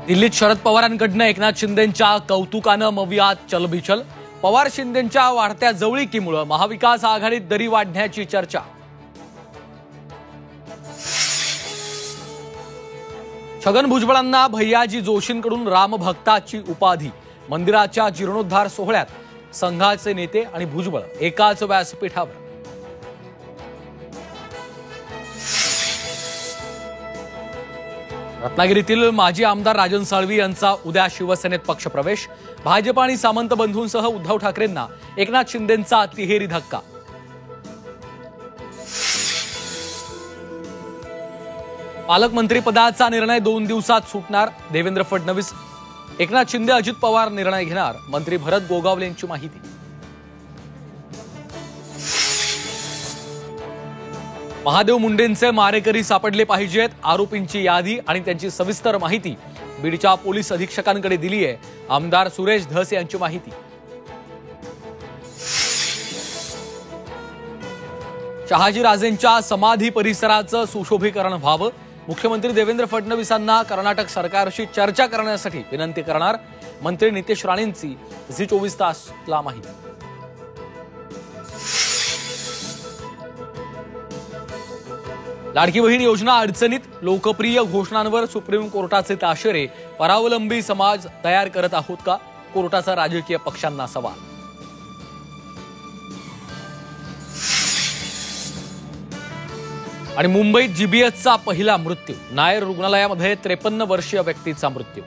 दिल्लीत शरद पवारांकडून एकनाथ शिंदेंच्या कौतुकानं मवियात चलबिचल। पवार शिंदेंच्या वाढत्या जवळीकीमुळे महाविकास आघाडीत दरी वाढण्याची चर्चा। छगन भुजबळांना भैयाजी जोशींकडून रामभक्ताची उपाधी। मंदिराच्या जीर्णोद्धार सोहळ्यात संघाचे नेते आणि भुजबळ एकाच व्यासपीठावर। रत्नागिरीतील माजी आमदार राजन साळवी यांचा उद्या शिवसेनेत पक्षप्रवेश। भाजप आणि सामंत बंधूंसह उद्धव ठाकरेंना एकनाथ शिंदेंचा तिहेरी धक्का। पालकमंत्रीपदाचा निर्णय 2 दिवसात सुटणार। देवेंद्र फडणवीस, एकनाथ शिंदे, अजित पवार निर्णय घेणार। मंत्री भरत गोगावले यांची माहिती। महादेव मुंडेंचे मारेकरी सापडले पाहिजेत। आरोपींची यादी आणि त्यांची सविस्तर माहिती बीडच्या पोलीस अधीक्षकांकडे दिली आहे। आमदार सुरेश धस यांची माहिती। शहाजीराजेंच्या समाधी परिसराचं सुशोभीकरण व्हावं। मुख्यमंत्री देवेंद्र फडणवीसांना कर्नाटक सरकारशी चर्चा करण्यासाठी विनंती करणार। मंत्री नितेश राणेंची झी24 तासला माहिती। लाडकी बहीण योजना अडचणीत, लोकप्रिय घोषणांवर सुप्रीम कोर्टाचे ताशेरे। परावलंबी समाज तयार करत आहोत का? कोर्टाचा राजकीय पक्षांना सवाल। आणि मुंबईत जीबीएसचा पहिला मृत्यू। नायर रुग्णालयामध्ये 53 वर्षीय व्यक्तीचा मृत्यू।